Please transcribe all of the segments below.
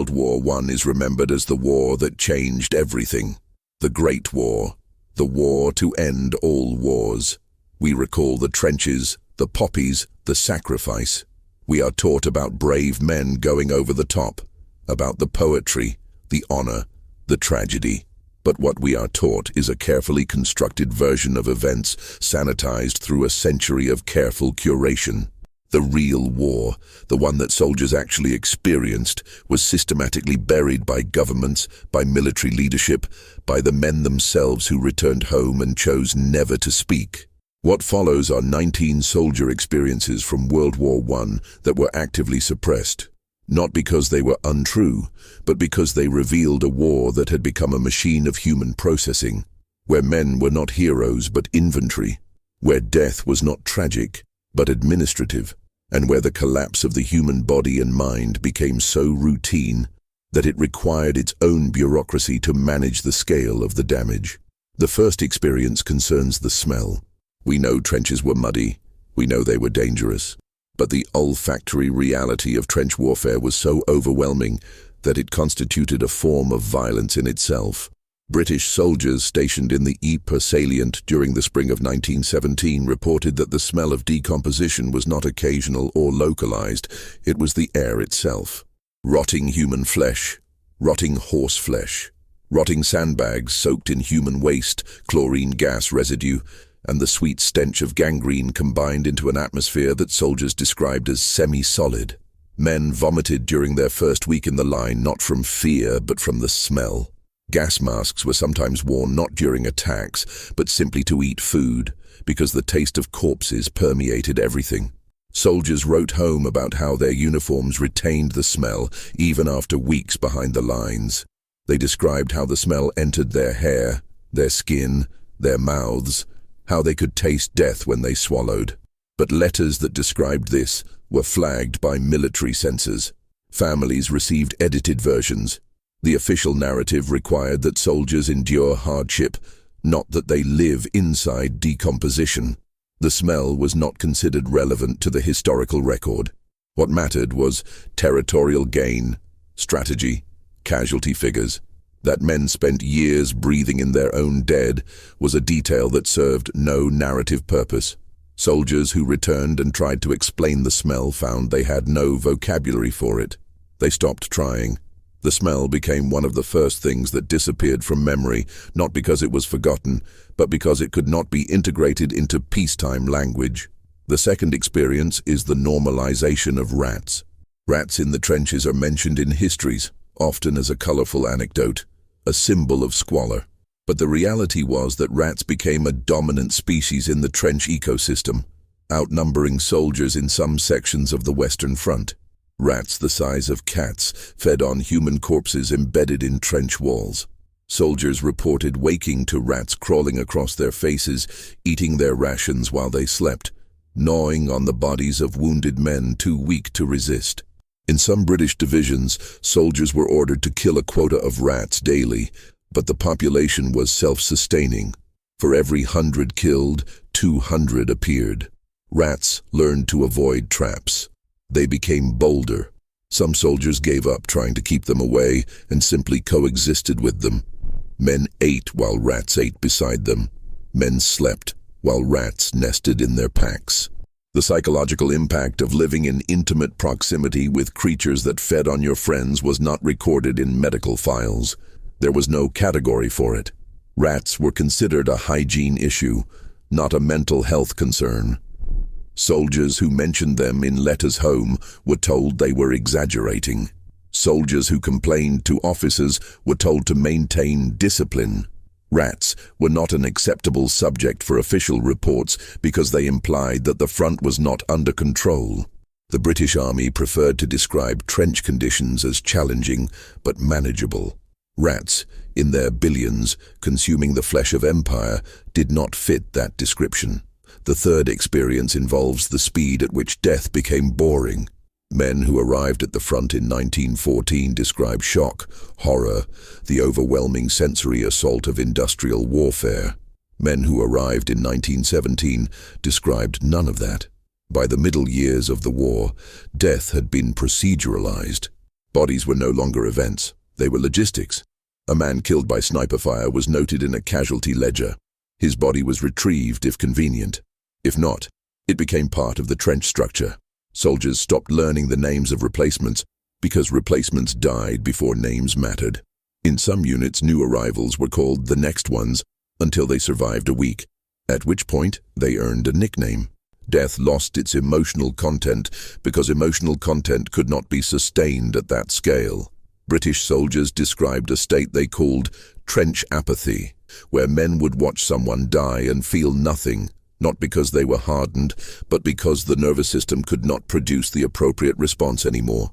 World War I is remembered as the war that changed everything. The Great War. The war to end all wars. We recall the trenches, the poppies, the sacrifice. We are taught about brave men going over the top, about the poetry, the honor, the tragedy. But what we are taught is a carefully constructed version of events sanitized through a century of careful curation. The real war, the one that soldiers actually experienced, was systematically buried by governments, by military leadership, by the men themselves who returned home and chose never to speak. What follows are 19 soldier experiences from World War I that were actively suppressed, not because they were untrue, but because they revealed a war that had become a machine of human processing, where men were not heroes but inventory, where death was not tragic but administrative, and where the collapse of the human body and mind became so routine that it required its own bureaucracy to manage the scale of the damage. The first experience concerns the smell. We know trenches were muddy, we know they were dangerous, but the olfactory reality of trench warfare was so overwhelming that it constituted a form of violence in itself. British soldiers stationed in the Ypres salient during the spring of 1917 reported that the smell of decomposition was not occasional or localized, it was the air itself. Rotting human flesh, rotting horse flesh, rotting sandbags soaked in human waste, chlorine gas residue, and the sweet stench of gangrene combined into an atmosphere that soldiers described as semi-solid. Men vomited during their first week in the line not from fear but from the smell. Gas masks were sometimes worn not during attacks, but simply to eat food, because the taste of corpses permeated everything. Soldiers wrote home about how their uniforms retained the smell even after weeks behind the lines. They described how the smell entered their hair, their skin, their mouths, how they could taste death when they swallowed. But letters that described this were flagged by military censors. Families received edited versions. The official narrative required that soldiers endure hardship, not that they live inside decomposition. The smell was not considered relevant to the historical record. What mattered was territorial gain, strategy, casualty figures. That men spent years breathing in their own dead was a detail that served no narrative purpose. Soldiers who returned and tried to explain the smell found they had no vocabulary for it. They stopped trying. The smell became one of the first things that disappeared from memory, not because it was forgotten, but because it could not be integrated into peacetime language. The second experience is the normalization of rats. Rats in the trenches are mentioned in histories, often as a colorful anecdote, a symbol of squalor. But the reality was that rats became a dominant species in the trench ecosystem, outnumbering soldiers in some sections of the Western Front. Rats the size of cats fed on human corpses embedded in trench walls. Soldiers reported waking to rats crawling across their faces, eating their rations while they slept, gnawing on the bodies of wounded men too weak to resist. In some British divisions, soldiers were ordered to kill a quota of rats daily, but the population was self-sustaining. For every 100 killed, 200 appeared. Rats learned to avoid traps. They became bolder. Some soldiers gave up trying to keep them away and simply coexisted with them. Men ate while rats ate beside them. Men slept while rats nested in their packs. The psychological impact of living in intimate proximity with creatures that fed on your friends was not recorded in medical files. There was no category for it. Rats were considered a hygiene issue, not a mental health concern. Soldiers who mentioned them in letters home were told they were exaggerating. Soldiers who complained to officers were told to maintain discipline. Rats were not an acceptable subject for official reports because they implied that the front was not under control. The British Army preferred to describe trench conditions as challenging but manageable. Rats, in their billions, consuming the flesh of empire, did not fit that description. The third experience involves the speed at which death became boring. Men who arrived at the front in 1914 described shock, horror, the overwhelming sensory assault of industrial warfare. Men who arrived in 1917 described none of that. By the middle years of the war, death had been proceduralized. Bodies were no longer events, they were logistics. A man killed by sniper fire was noted in a casualty ledger. His body was retrieved if convenient. If not, it became part of the trench structure. Soldiers stopped learning the names of replacements because replacements died before names mattered. In some units, new arrivals were called the next ones until they survived a week, at which point they earned a nickname. Death lost its emotional content because emotional content could not be sustained at that scale. British soldiers described a state they called trench apathy, where men would watch someone die and feel nothing, not because they were hardened, but because the nervous system could not produce the appropriate response anymore.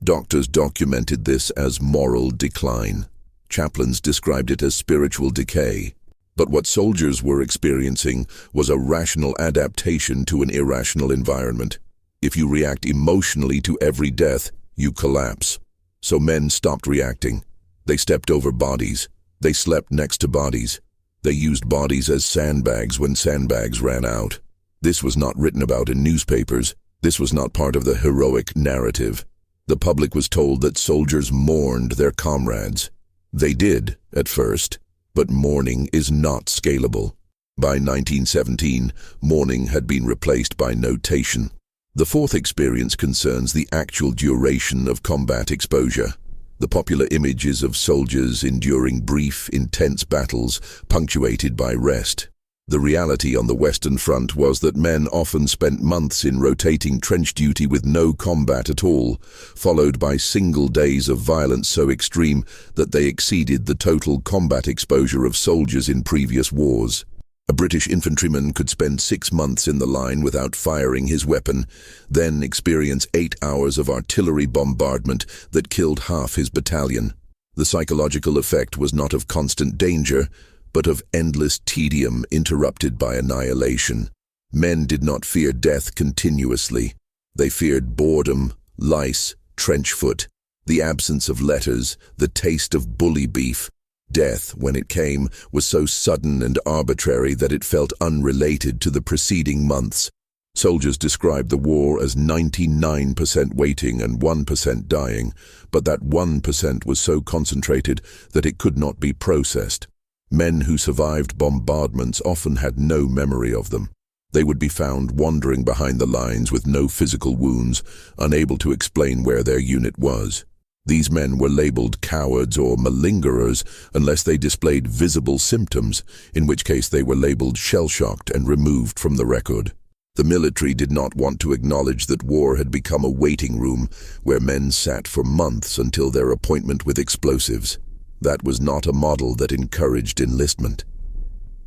Doctors documented this as moral decline. Chaplains described it as spiritual decay. But what soldiers were experiencing was a rational adaptation to an irrational environment. If you react emotionally to every death, you collapse. So men stopped reacting. They stepped over bodies. They slept next to bodies. They used bodies as sandbags when sandbags ran out. This was not written about in newspapers. This was not part of the heroic narrative. The public was told that soldiers mourned their comrades. They did, at first, but mourning is not scalable. By 1917, mourning had been replaced by notation. The fourth experience concerns the actual duration of combat exposure. The popular images of soldiers enduring brief, intense battles punctuated by rest. The reality on the Western Front was that men often spent months in rotating trench duty with no combat at all, followed by single days of violence so extreme that they exceeded the total combat exposure of soldiers in previous wars. A British infantryman could spend 6 months in the line without firing his weapon, then experience 8 hours of artillery bombardment that killed half his battalion. The psychological effect was not of constant danger, but of endless tedium interrupted by annihilation. Men did not fear death continuously. They feared boredom, lice, trench foot, the absence of letters, the taste of bully beef. Death, when it came, was so sudden and arbitrary that it felt unrelated to the preceding months. Soldiers described the war as 99% waiting and 1% dying, but that 1% was so concentrated that it could not be processed. Men who survived bombardments often had no memory of them. They would be found wandering behind the lines with no physical wounds, unable to explain where their unit was. These men were labeled cowards or malingerers unless they displayed visible symptoms, in which case they were labeled shell-shocked and removed from the record. The military did not want to acknowledge that war had become a waiting room where men sat for months until their appointment with explosives. That was not a model that encouraged enlistment.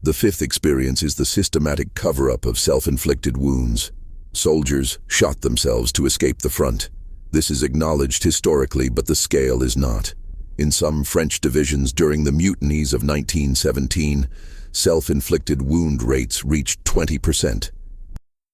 The fifth experience is the systematic cover-up of self-inflicted wounds. Soldiers shot themselves to escape the front. This is acknowledged historically, but the scale is not. In some French divisions during the mutinies of 1917, self-inflicted wound rates reached 20%.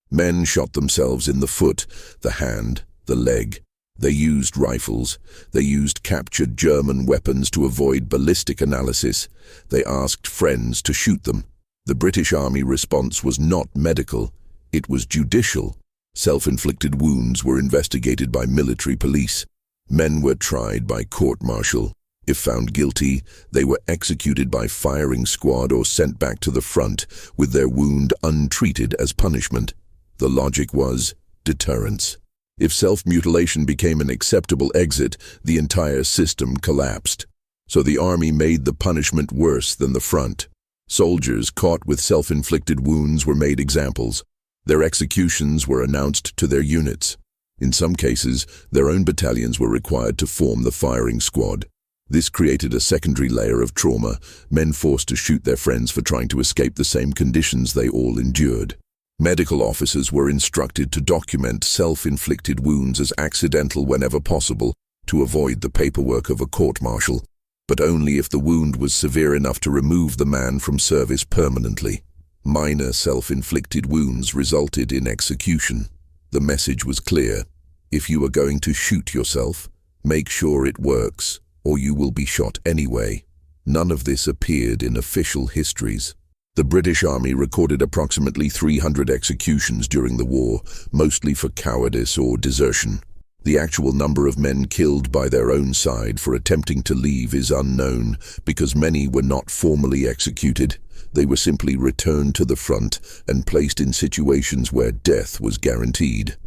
Men shot themselves in the foot, the hand, the leg. They used rifles. They used captured German weapons to avoid ballistic analysis. They asked friends to shoot them. The British Army response was not medical, it was judicial. Self-inflicted wounds were investigated by military police. Men were tried by court-martial. If found guilty, they were executed by firing squad or sent back to the front with their wound untreated as punishment. The logic was deterrence. If self-mutilation became an acceptable exit, the entire system collapsed. So the army made the punishment worse than the front. Soldiers caught with self-inflicted wounds were made examples. Their executions were announced to their units. In some cases, their own battalions were required to form the firing squad. This created a secondary layer of trauma, men forced to shoot their friends for trying to escape the same conditions they all endured. Medical officers were instructed to document self-inflicted wounds as accidental whenever possible to avoid the paperwork of a court-martial, but only if the wound was severe enough to remove the man from service permanently. Minor self-inflicted wounds resulted in execution. The message was clear. If you are going to shoot yourself, make sure it works, or you will be shot anyway. None of this appeared in official histories. The British Army recorded approximately 300 executions during the war, mostly for cowardice or desertion. The actual number of men killed by their own side for attempting to leave is unknown because many were not formally executed. They were simply returned to the front and placed in situations where death was guaranteed.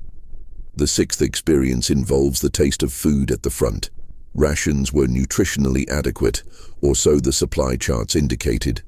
The sixth experience involves the taste of food at the front. Rations were nutritionally adequate, or so the supply charts indicated.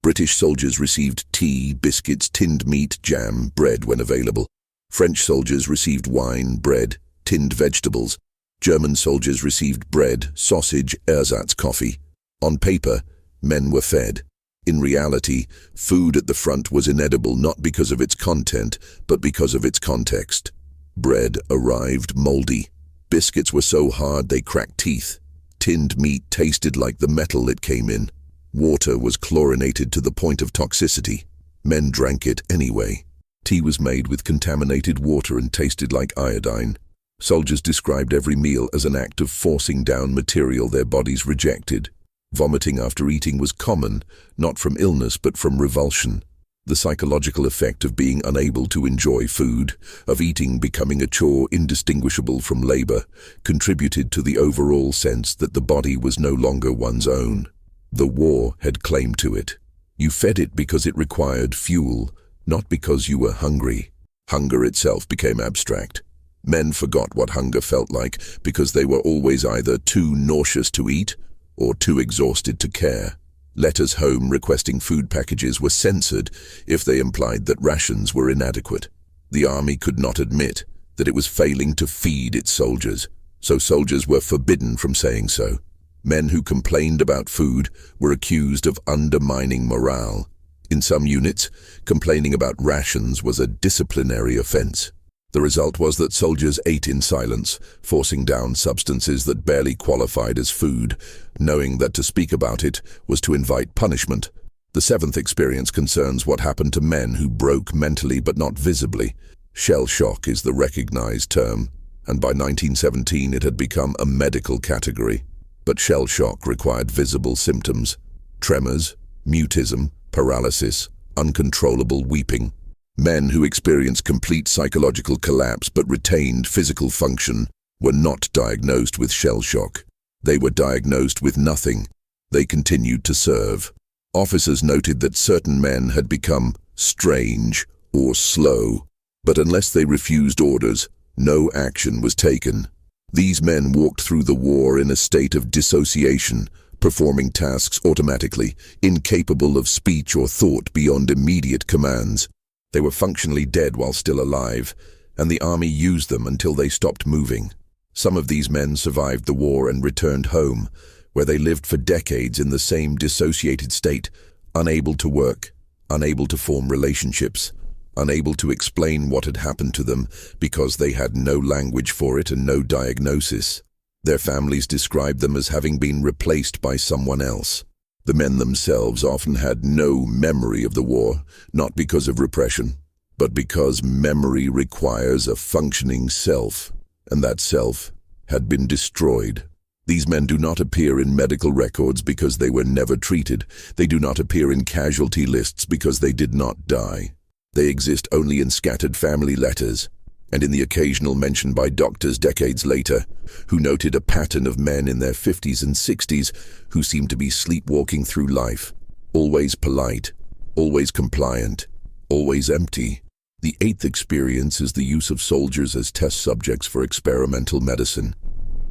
British soldiers received tea, biscuits, tinned meat, jam, bread when available. French soldiers received wine, bread, tinned vegetables. German soldiers received bread, sausage, ersatz coffee. On paper, men were fed. In reality, food at the front was inedible not because of its content, but because of its context. Bread arrived moldy. Biscuits were so hard they cracked teeth. Tinned meat tasted like the metal it came in. Water was chlorinated to the point of toxicity. Men drank it anyway. Tea was made with contaminated water and tasted like iodine. Soldiers described every meal as an act of forcing down material their bodies rejected. Vomiting after eating was common, not from illness but from revulsion. The psychological effect of being unable to enjoy food, of eating becoming a chore indistinguishable from labor, contributed to the overall sense that the body was no longer one's own. The war had claim to it. You fed it because it required fuel, not because you were hungry. Hunger itself became abstract. Men forgot what hunger felt like because they were always either too nauseous to eat or too exhausted to care. Letters home requesting food packages were censored if they implied that rations were inadequate. The army could not admit that it was failing to feed its soldiers, so soldiers were forbidden from saying so. Men who complained about food were accused of undermining morale. In some units, complaining about rations was a disciplinary offense. The result was that soldiers ate in silence, forcing down substances that barely qualified as food, knowing that to speak about it was to invite punishment. The seventh experience concerns what happened to men who broke mentally but not visibly. Shell shock is the recognized term, and by 1917 it had become a medical category. But shell shock required visible symptoms: tremors, mutism, paralysis, uncontrollable weeping. Men who experienced complete psychological collapse but retained physical function were not diagnosed with shell shock. They were diagnosed with nothing. They continued to serve. Officers noted that certain men had become strange or slow, but unless they refused orders, no action was taken. These men walked through the war in a state of dissociation, performing tasks automatically, incapable of speech or thought beyond immediate commands. They were functionally dead while still alive, and the army used them until they stopped moving. Some of these men survived the war and returned home, where they lived for decades in the same dissociated state, unable to work, unable to form relationships, unable to explain what had happened to them because they had no language for it and no diagnosis. Their families described them as having been replaced by someone else. The men themselves often had no memory of the war, not because of repression, but because memory requires a functioning self, and that self had been destroyed. These men do not appear in medical records because they were never treated. They do not appear in casualty lists because they did not die. They exist only in scattered family letters, and in the occasional mention by doctors decades later, who noted a pattern of men in their 50s and 60s who seemed to be sleepwalking through life, always polite, always compliant, always empty. The eighth experience is the use of soldiers as test subjects for experimental medicine.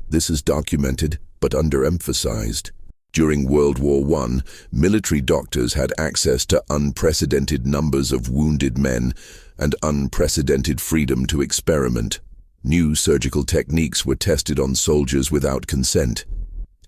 This is documented but underemphasized. During World War I, military doctors had access to unprecedented numbers of wounded men and unprecedented freedom to experiment. New surgical techniques were tested on soldiers without consent.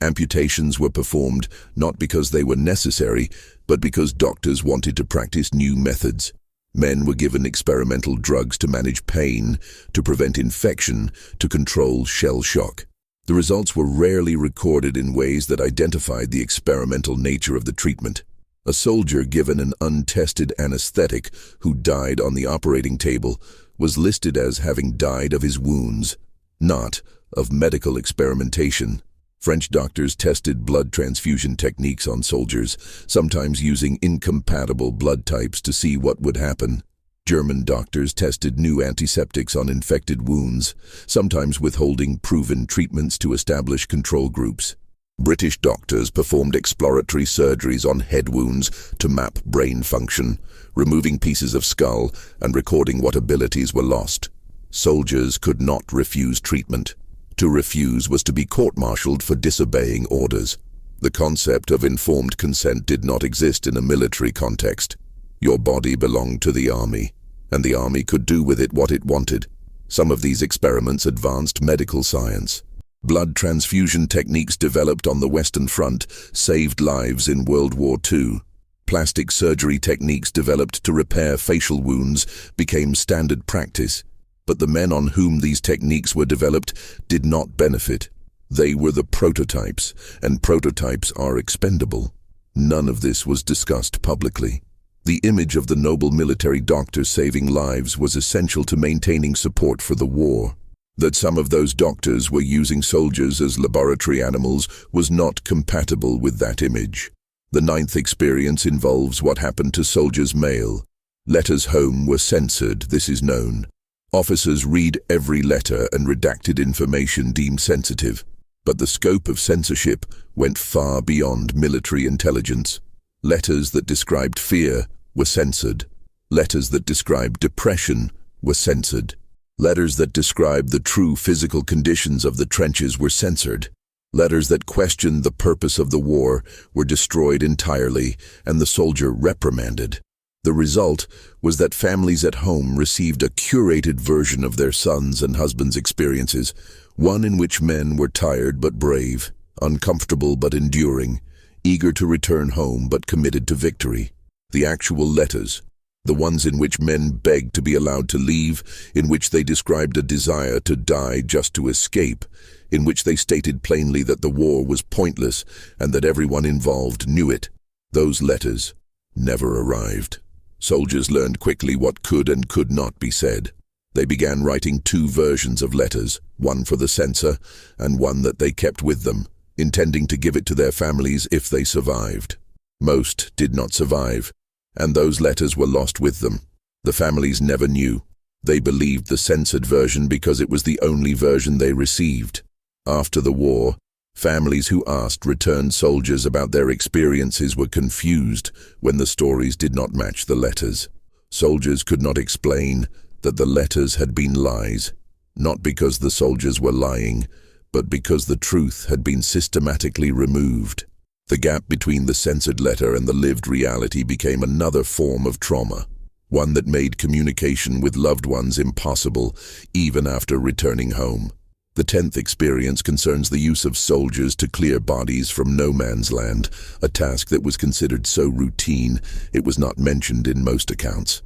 Amputations were performed not because they were necessary, but because doctors wanted to practice new methods. Men were given experimental drugs to manage pain, to prevent infection, to control shell shock. The results were rarely recorded in ways that identified the experimental nature of the treatment. A soldier given an untested anesthetic who died on the operating table was listed as having died of his wounds, not of medical experimentation. French doctors tested blood transfusion techniques on soldiers, sometimes using incompatible blood types to see what would happen. German doctors tested new antiseptics on infected wounds, sometimes withholding proven treatments to establish control groups. British doctors performed exploratory surgeries on head wounds to map brain function, removing pieces of skull and recording what abilities were lost. Soldiers could not refuse treatment. To refuse was to be court-martialed for disobeying orders. The concept of informed consent did not exist in a military context. Your body belonged to the army, and the army could do with it what it wanted. Some of these experiments advanced medical science. Blood transfusion techniques developed on the Western Front saved lives in World War II. Plastic surgery techniques developed to repair facial wounds became standard practice, but the men on whom these techniques were developed did not benefit. They were the prototypes, and prototypes are expendable. None of this was discussed publicly. The image of the noble military doctor saving lives was essential to maintaining support for the war. That some of those doctors were using soldiers as laboratory animals was not compatible with that image. The 9th experience involves what happened to soldiers' mail. Letters home were censored, this is known. Officers read every letter and redacted information deemed sensitive. But the scope of censorship went far beyond military intelligence. Letters that described fear were censored. Letters that described depression were censored. Letters that described the true physical conditions of the trenches were censored. Letters that questioned the purpose of the war were destroyed entirely, and the soldier reprimanded. The result was that families at home received a curated version of their sons' and husbands' experiences, one in which men were tired but brave, uncomfortable but enduring, eager to return home but committed to victory. The actual letters, the ones in which men begged to be allowed to leave, in which they described a desire to die just to escape, in which they stated plainly that the war was pointless and that everyone involved knew it. Those letters never arrived. Soldiers learned quickly what could and could not be said. They began writing 2 versions of letters, one for the censor and one that they kept with them, intending to give it to their families if they survived. Most did not survive, and those letters were lost with them. The families never knew. They believed the censored version because it was the only version they received. After the war, families who asked returned soldiers about their experiences were confused when the stories did not match the letters. Soldiers could not explain that the letters had been lies, not because the soldiers were lying, but because the truth had been systematically removed. The gap between the censored letter and the lived reality became another form of trauma, one that made communication with loved ones impossible even after returning home. The 10th experience concerns the use of soldiers to clear bodies from no man's land, a task that was considered so routine it was not mentioned in most accounts.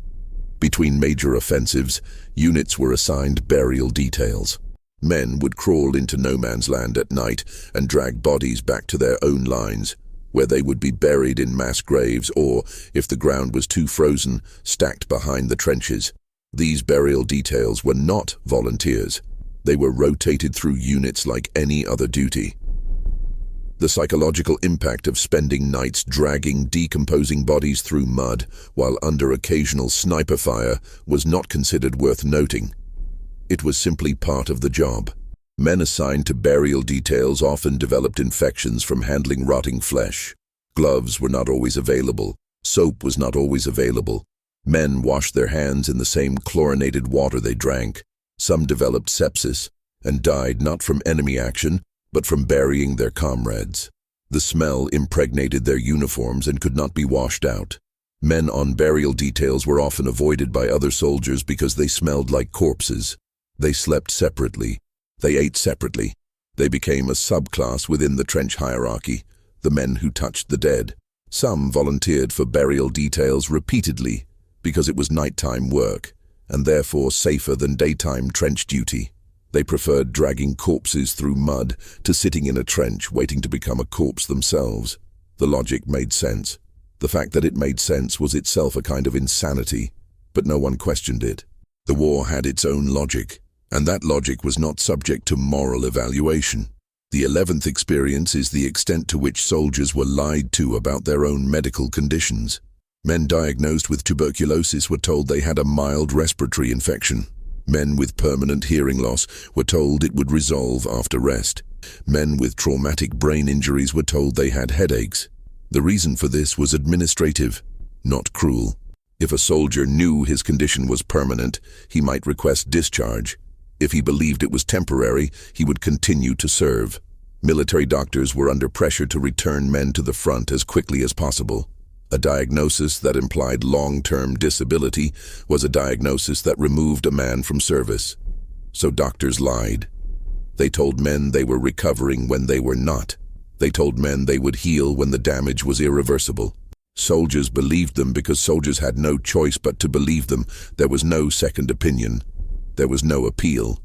Between major offensives, units were assigned burial details. Men would crawl into no man's land at night and drag bodies back to their own lines, where they would be buried in mass graves or, if the ground was too frozen, stacked behind the trenches. These burial details were not volunteers. They were rotated through units like any other duty. The psychological impact of spending nights dragging decomposing bodies through mud while under occasional sniper fire was not considered worth noting. It was simply part of the job. Men assigned to burial details often developed infections from handling rotting flesh. Gloves were not always available. Soap was not always available. Men washed their hands in the same chlorinated water they drank. Some developed sepsis and died not from enemy action, but from burying their comrades. The smell impregnated their uniforms and could not be washed out. Men on burial details were often avoided by other soldiers because they smelled like corpses. They slept separately. They ate separately. They became a subclass within the trench hierarchy, the men who touched the dead. Some volunteered for burial details repeatedly because it was nighttime work, and therefore safer than daytime trench duty. They preferred dragging corpses through mud to sitting in a trench waiting to become a corpse themselves. The logic made sense. The fact that it made sense was itself a kind of insanity, but no one questioned it. The war had its own logic, and that logic was not subject to moral evaluation. The 11th experience is the extent to which soldiers were lied to about their own medical conditions. Men diagnosed with tuberculosis were told they had a mild respiratory infection. Men with permanent hearing loss were told it would resolve after rest. Men with traumatic brain injuries were told they had headaches. The reason for this was administrative, not cruel. If a soldier knew his condition was permanent, he might request discharge. If he believed it was temporary, he would continue to serve. Military doctors were under pressure to return men to the front as quickly as possible. A diagnosis that implied long-term disability was a diagnosis that removed a man from service. So doctors lied. They told men they were recovering when they were not. They told men they would heal when the damage was irreversible. Soldiers believed them because soldiers had no choice but to believe them. There was no second opinion. There was no appeal.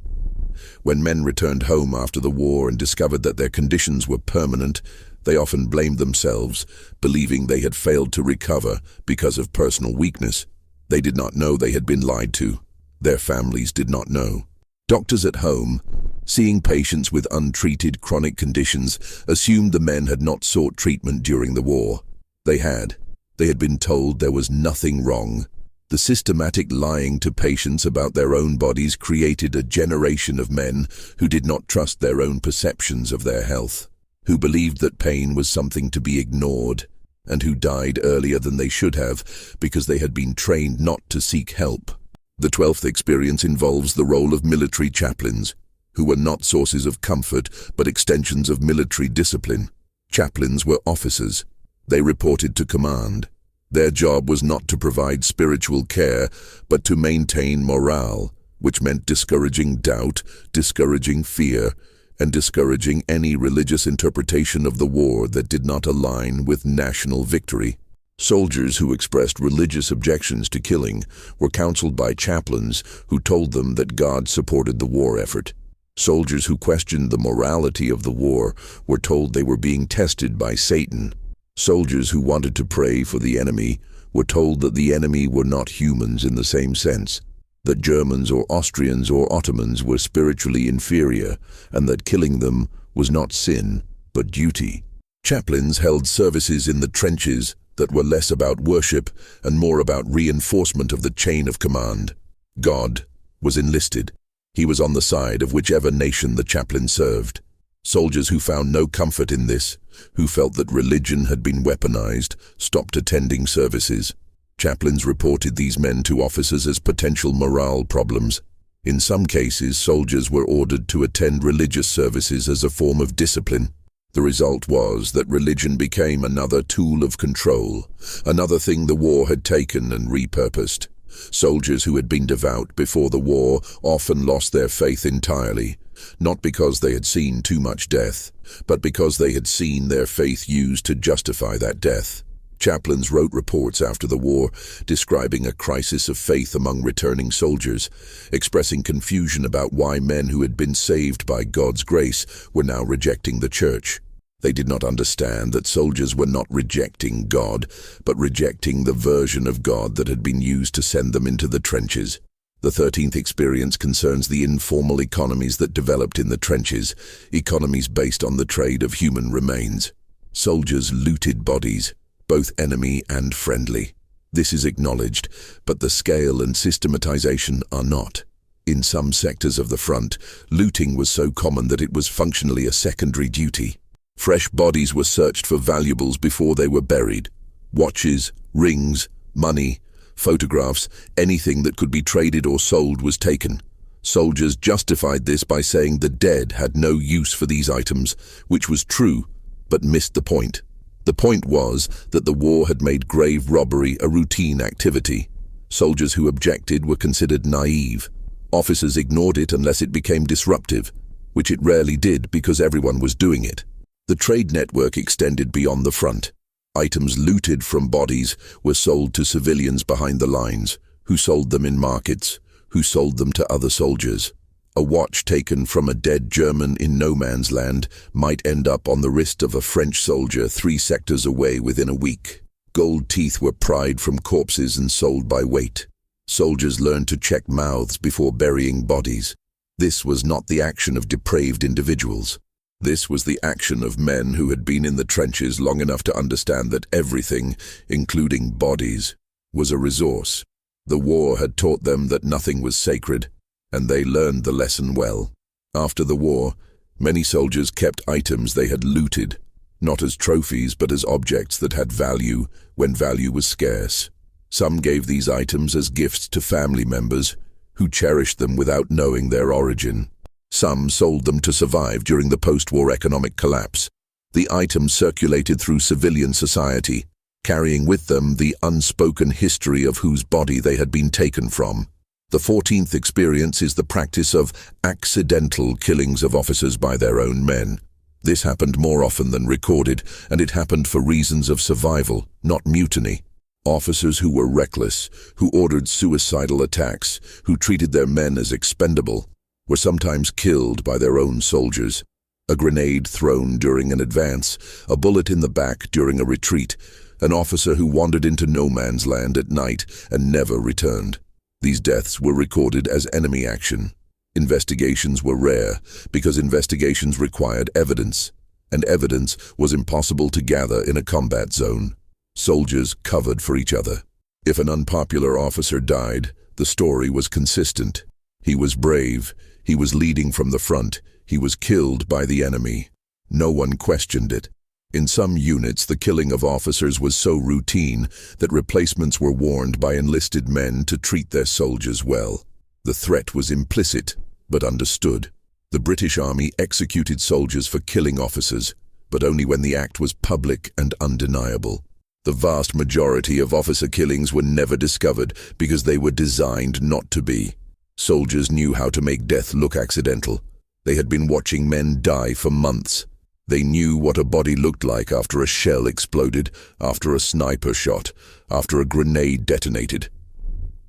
When men returned home after the war and discovered that their conditions were permanent, they often blamed themselves, believing they had failed to recover because of personal weakness. They did not know they had been lied to. Their families did not know. Doctors at home, seeing patients with untreated chronic conditions, assumed the men had not sought treatment during the war. They had. They had been told there was nothing wrong. The systematic lying to patients about their own bodies created a generation of men who did not trust their own perceptions of their health, who believed that pain was something to be ignored, and who died earlier than they should have because they had been trained not to seek help. The 12th experience involves the role of military chaplains, who were not sources of comfort but extensions of military discipline. Chaplains were officers. They reported to command. Their job was not to provide spiritual care, but to maintain morale, which meant discouraging doubt, discouraging fear, and discouraging any religious interpretation of the war that did not align with national victory. Soldiers who expressed religious objections to killing were counseled by chaplains who told them that God supported the war effort. Soldiers who questioned the morality of the war were told they were being tested by Satan. Soldiers who wanted to pray for the enemy were told that the enemy were not humans in the same sense, that Germans or Austrians or Ottomans were spiritually inferior, and that killing them was not sin, but duty. Chaplains held services in the trenches that were less about worship and more about reinforcement of the chain of command. God was enlisted. He was on the side of whichever nation the chaplain served. Soldiers who found no comfort in this, who felt that religion had been weaponized, stopped attending services. Chaplains reported these men to officers as potential morale problems. In some cases, soldiers were ordered to attend religious services as a form of discipline. The result was that religion became another tool of control, another thing the war had taken and repurposed. Soldiers who had been devout before the war often lost their faith entirely, not because they had seen too much death, but because they had seen their faith used to justify that death. Chaplains wrote reports after the war describing a crisis of faith among returning soldiers, expressing confusion about why men who had been saved by God's grace were now rejecting the church. They did not understand that soldiers were not rejecting God, but rejecting the version of God that had been used to send them into the trenches. The 13th experience concerns the informal economies that developed in the trenches, economies based on the trade of human remains. Soldiers looted bodies, both enemy and friendly. This is acknowledged, but the scale and systematization are not. In some sectors of the front, looting was so common that it was functionally a secondary duty. Fresh bodies were searched for valuables before they were buried. Watches, rings, money, photographs, anything that could be traded or sold was taken. Soldiers justified this by saying the dead had no use for these items, which was true, but missed the point. The point was that the war had made grave robbery a routine activity. Soldiers who objected were considered naive. Officers ignored it unless it became disruptive, which it rarely did because everyone was doing it. The trade network extended beyond the front. Items looted from bodies were sold to civilians behind the lines, who sold them in markets, who sold them to other soldiers. A watch taken from a dead German in no man's land might end up on the wrist of a French soldier 3 sectors away within a week. Gold teeth were pried from corpses and sold by weight. Soldiers learned to check mouths before burying bodies. This was not the action of depraved individuals. This was the action of men who had been in the trenches long enough to understand that everything, including bodies, was a resource. The war had taught them that nothing was sacred, and they learned the lesson well. After the war, many soldiers kept items they had looted, not as trophies but as objects that had value when value was scarce. Some gave these items as gifts to family members, who cherished them without knowing their origin. Some sold them to survive during the post-war economic collapse. The items circulated through civilian society, carrying with them the unspoken history of whose body they had been taken from. The 14th experience is the practice of accidental killings of officers by their own men. This happened more often than recorded, and it happened for reasons of survival, not mutiny. Officers who were reckless, who ordered suicidal attacks, who treated their men as expendable, were sometimes killed by their own soldiers. A grenade thrown during an advance, a bullet in the back during a retreat, an officer who wandered into no man's land at night and never returned. These deaths were recorded as enemy action. Investigations were rare because investigations required evidence, and evidence was impossible to gather in a combat zone. Soldiers covered for each other. If an unpopular officer died, the story was consistent. He was brave, he was leading from the front, he was killed by the enemy. No one questioned it. In some units, the killing of officers was so routine that replacements were warned by enlisted men to treat their soldiers well. The threat was implicit, but understood. The British Army executed soldiers for killing officers, but only when the act was public and undeniable. The vast majority of officer killings were never discovered because they were designed not to be. Soldiers knew how to make death look accidental. They had been watching men die for months. They knew what a body looked like after a shell exploded, after a sniper shot, after a grenade detonated.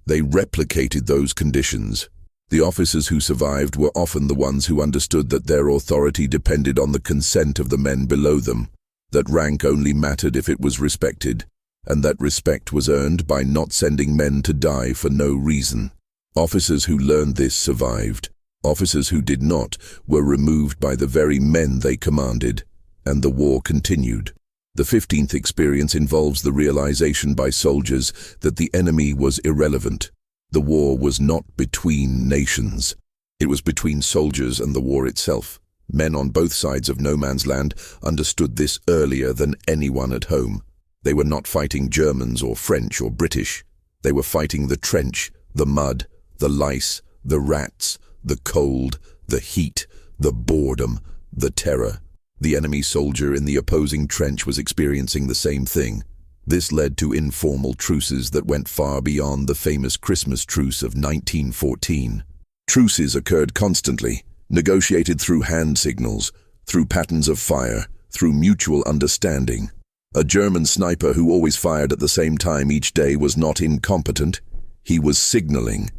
They replicated those conditions. The officers who survived were often the ones who understood that their authority depended on the consent of the men below them, that rank only mattered if it was respected, and that respect was earned by not sending men to die for no reason. Officers who learned this survived. Officers who did not were removed by the very men they commanded, and the war continued. The 15th experience involves the realization by soldiers that the enemy was irrelevant. The war was not between nations. It was between soldiers and the war itself. Men on both sides of no man's land understood this earlier than anyone at home. They were not fighting Germans or French or British. They were fighting the trench, the mud, the lice, the rats, the cold, the heat, the boredom, the terror. The enemy soldier in the opposing trench was experiencing the same thing. This led to informal truces that went far beyond the famous Christmas truce of 1914. Truces occurred constantly, negotiated through hand signals, through patterns of fire, through mutual understanding. A German sniper who always fired at the same time each day was not incompetent. He was signaling.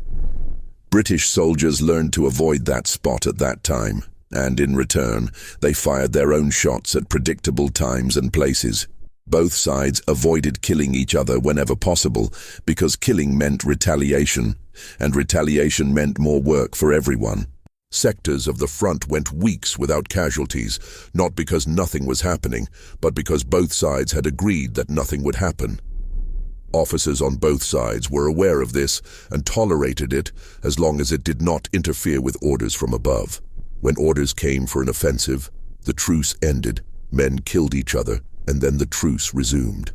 British soldiers learned to avoid that spot at that time, and in return, they fired their own shots at predictable times and places. Both sides avoided killing each other whenever possible, because killing meant retaliation, and retaliation meant more work for everyone. Sectors of the front went weeks without casualties, not because nothing was happening, but because both sides had agreed that nothing would happen. Officers on both sides were aware of this and tolerated it as long as it did not interfere with orders from above. When orders came for an offensive, the truce ended, men killed each other, and then the truce resumed.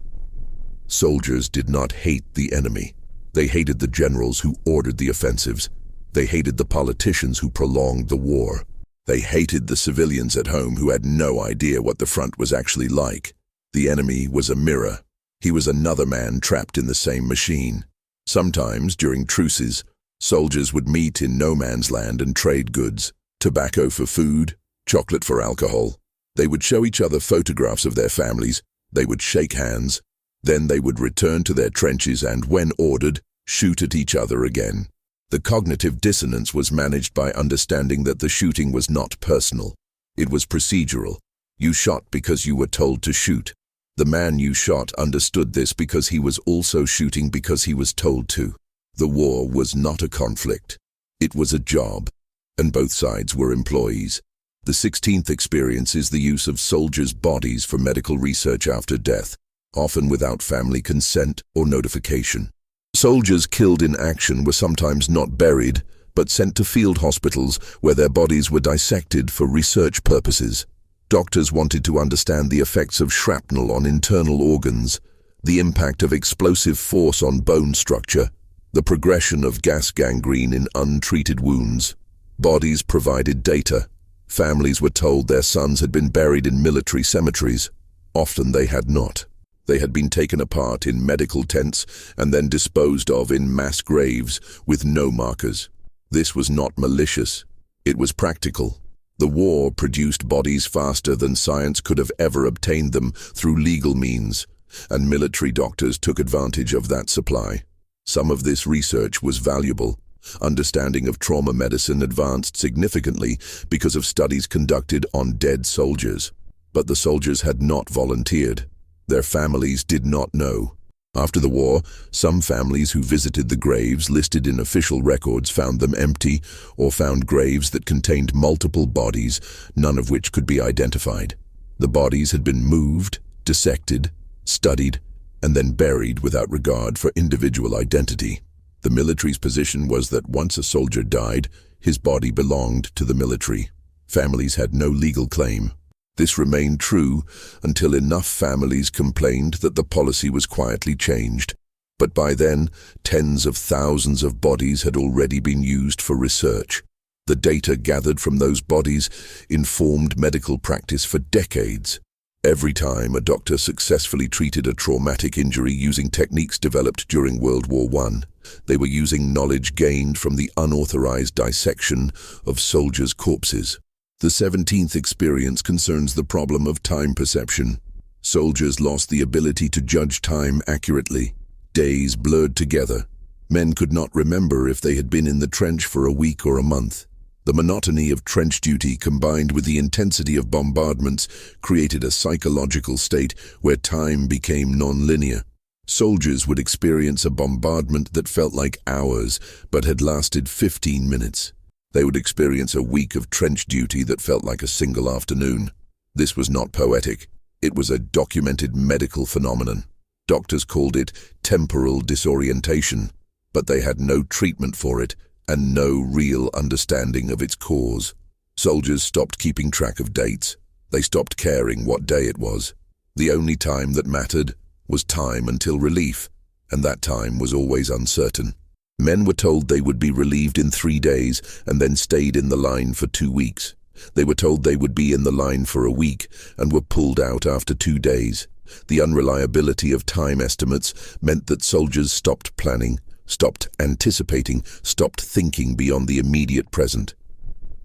Soldiers did not hate the enemy. They hated the generals who ordered the offensives. They hated the politicians who prolonged the war. They hated the civilians at home who had no idea what the front was actually like. The enemy was a mirror. He was another man trapped in the same machine. Sometimes, during truces, soldiers would meet in no man's land and trade goods, tobacco for food, chocolate for alcohol. They would show each other photographs of their families, they would shake hands, then they would return to their trenches and, when ordered, shoot at each other again. The cognitive dissonance was managed by understanding that the shooting was not personal. It was procedural. You shot because you were told to shoot. The man you shot understood this because he was also shooting because he was told to. The war was not a conflict. It was a job, and both sides were employees. The 16th experience is the use of soldiers' bodies for medical research after death, often without family consent or notification. Soldiers killed in action were sometimes not buried, but sent to field hospitals where their bodies were dissected for research purposes. Doctors wanted to understand the effects of shrapnel on internal organs, the impact of explosive force on bone structure, the progression of gas gangrene in untreated wounds. Bodies provided data. Families were told their sons had been buried in military cemeteries. Often they had not. They had been taken apart in medical tents and then disposed of in mass graves with no markers. This was not malicious. It was practical. The war produced bodies faster than science could have ever obtained them through legal means, and military doctors took advantage of that supply. Some of this research was valuable. Understanding of trauma medicine advanced significantly because of studies conducted on dead soldiers. But the soldiers had not volunteered. Their families did not know. After the war, some families who visited the graves listed in official records found them empty or found graves that contained multiple bodies, none of which could be identified. The bodies had been moved, dissected, studied, and then buried without regard for individual identity. The military's position was that once a soldier died, his body belonged to the military. Families had no legal claim. This remained true until enough families complained that the policy was quietly changed. But by then, tens of thousands of bodies had already been used for research. The data gathered from those bodies informed medical practice for decades. Every time a doctor successfully treated a traumatic injury using techniques developed during World War I, they were using knowledge gained from the unauthorized dissection of soldiers' corpses. The 17th experience concerns the problem of time perception. Soldiers lost the ability to judge time accurately. Days blurred together. Men could not remember if they had been in the trench for a week or a month. The monotony of trench duty combined with the intensity of bombardments created a psychological state where time became non-linear. Soldiers would experience a bombardment that felt like hours but had lasted 15 minutes. They would experience a week of trench duty that felt like a single afternoon. This was not poetic. It was a documented medical phenomenon. Doctors called it temporal disorientation, but they had no treatment for it and no real understanding of its cause. Soldiers stopped keeping track of dates. They stopped caring what day it was. The only time that mattered was time until relief, and that time was always uncertain. Men were told they would be relieved in 3 days and then stayed in the line for 2 weeks. They were told they would be in the line for a week and were pulled out after 2 days. The unreliability of time estimates meant that soldiers stopped planning, stopped anticipating, stopped thinking beyond the immediate present.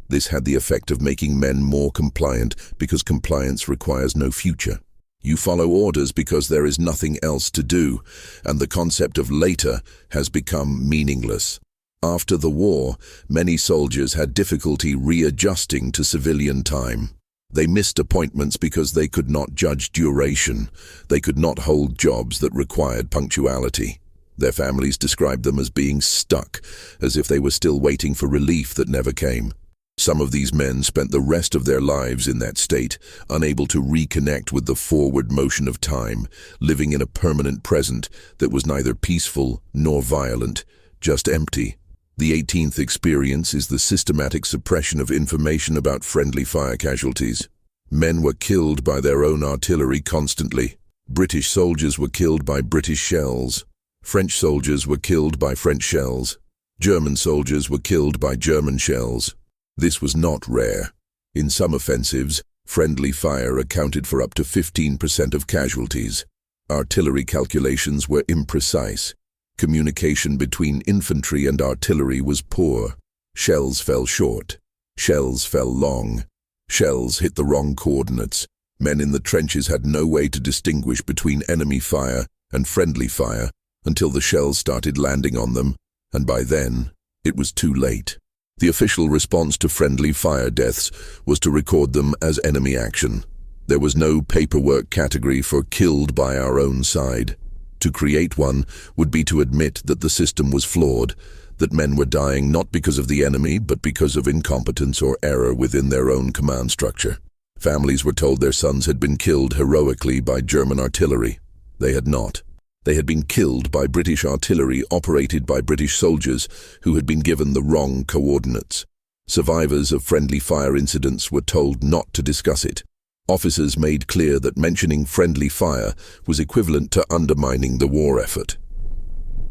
This had the effect of making men more compliant because compliance requires no future. You follow orders because there is nothing else to do, and the concept of later has become meaningless. After the war, many soldiers had difficulty readjusting to civilian time. They missed appointments because they could not judge duration. They could not hold jobs that required punctuality. Their families described them as being stuck, as if they were still waiting for relief that never came. Some of these men spent the rest of their lives in that state, unable to reconnect with the forward motion of time, living in a permanent present that was neither peaceful nor violent, just empty. The 18th experience is the systematic suppression of information about friendly fire casualties. Men were killed by their own artillery constantly. British soldiers were killed by British shells. French soldiers were killed by French shells. German soldiers were killed by German shells. This was not rare. In some offensives, friendly fire accounted for up to 15% of casualties. Artillery calculations were imprecise. Communication between infantry and artillery was poor. Shells fell short. Shells fell long. Shells hit the wrong coordinates. Men in the trenches had no way to distinguish between enemy fire and friendly fire until the shells started landing on them, and by then, it was too late. The official response to friendly fire deaths was to record them as enemy action. There was no paperwork category for killed by our own side. To create one would be to admit that the system was flawed, that men were dying not because of the enemy, but because of incompetence or error within their own command structure. Families were told their sons had been killed heroically by German artillery. They had not. They had been killed by British artillery operated by British soldiers who had been given the wrong coordinates. Survivors of friendly fire incidents were told not to discuss it. Officers made clear that mentioning friendly fire was equivalent to undermining the war effort.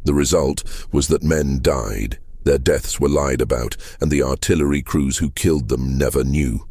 The result was that men died, their deaths were lied about, and the artillery crews who killed them never knew.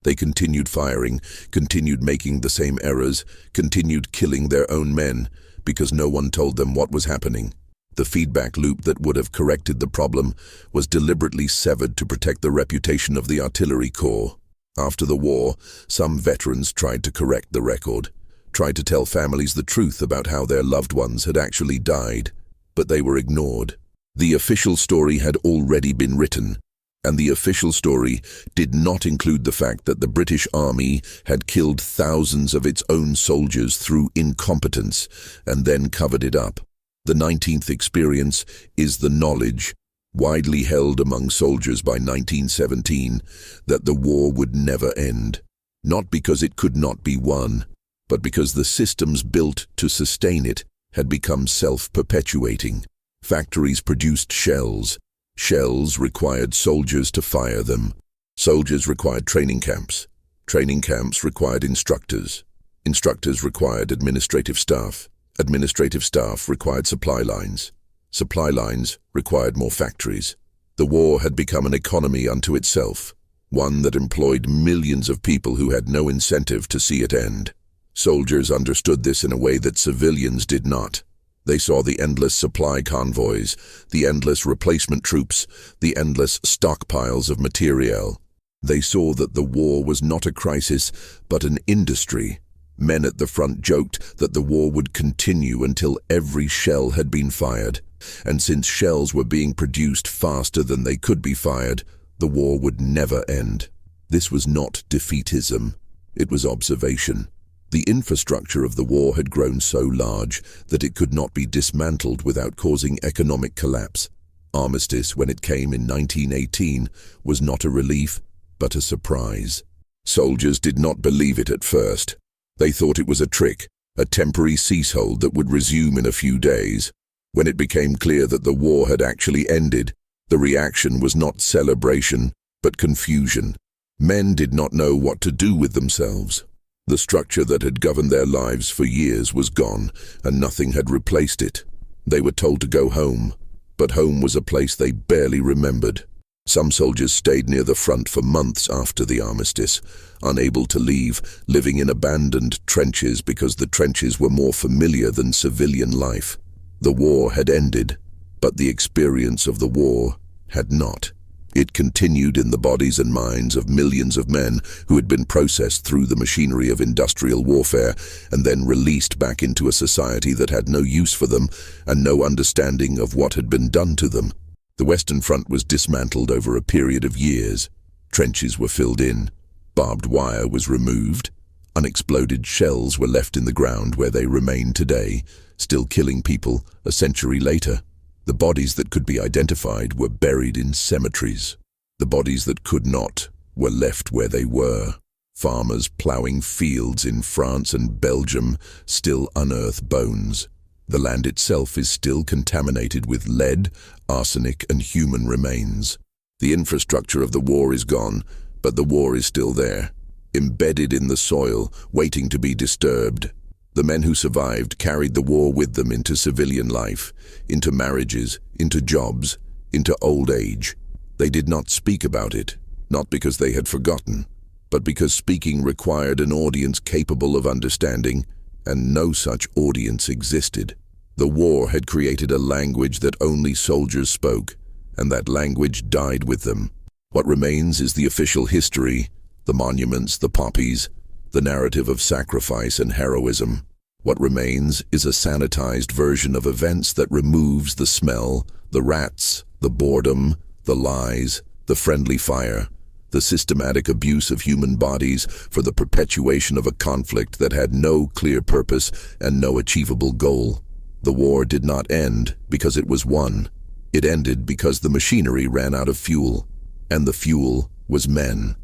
They continued firing, continued making the same errors, continued killing their own men, because no one told them what was happening. The feedback loop that would have corrected the problem was deliberately severed to protect the reputation of the artillery corps. After the war, some veterans tried to correct the record, tried to tell families the truth about how their loved ones had actually died, but they were ignored. The official story had already been written, and the official story did not include the fact that the British Army had killed thousands of its own soldiers through incompetence and then covered it up. The 19th experience is the knowledge, widely held among soldiers by 1917, that the war would never end, not because it could not be won, but because the systems built to sustain it had become self-perpetuating. Factories produced shells. Shells required soldiers to fire them. Soldiers required training camps. Training camps required instructors. Instructors required administrative staff. Administrative staff required supply lines. Supply lines required more factories. The war had become an economy unto itself, one that employed millions of people who had no incentive to see it end. Soldiers understood this in a way that civilians did not. They saw the endless supply convoys, the endless replacement troops, the endless stockpiles of materiel. They saw that the war was not a crisis, but an industry. Men at the front joked that the war would continue until every shell had been fired, and since shells were being produced faster than they could be fired, the war would never end. This was not defeatism, it was observation. The infrastructure of the war had grown so large that it could not be dismantled without causing economic collapse. Armistice, when it came in 1918, was not a relief, but a surprise. Soldiers did not believe it at first. They thought it was a trick, a temporary ceasehold that would resume in a few days. When it became clear that the war had actually ended, the reaction was not celebration, but confusion. Men did not know what to do with themselves. The structure that had governed their lives for years was gone, and nothing had replaced it. They were told to go home, but home was a place they barely remembered. Some soldiers stayed near the front for months after the armistice, unable to leave, living in abandoned trenches because the trenches were more familiar than civilian life. The war had ended, but the experience of the war had not. It continued in the bodies and minds of millions of men who had been processed through the machinery of industrial warfare and then released back into a society that had no use for them and no understanding of what had been done to them. The Western Front was dismantled over a period of years. Trenches were filled in, barbed wire was removed, unexploded shells were left in the ground where they remain today, still killing people a century later. The bodies that could be identified were buried in cemeteries. The bodies that could not were left where they were. Farmers ploughing fields in France and Belgium still unearth bones. The land itself is still contaminated with lead, arsenic, and human remains. The infrastructure of the war is gone, but the war is still there, embedded in the soil, waiting to be disturbed. The men who survived carried the war with them into civilian life, into marriages, into jobs, into old age. They did not speak about it, not because they had forgotten, but because speaking required an audience capable of understanding, and no such audience existed. The war had created a language that only soldiers spoke, and that language died with them. What remains is the official history, the monuments, the poppies, the narrative of sacrifice and heroism. What remains is a sanitized version of events that removes the smell, the rats, the boredom, the lies, the friendly fire, the systematic abuse of human bodies for the perpetuation of a conflict that had no clear purpose and no achievable goal. The war did not end because it was won. It ended because the machinery ran out of fuel, and the fuel was men.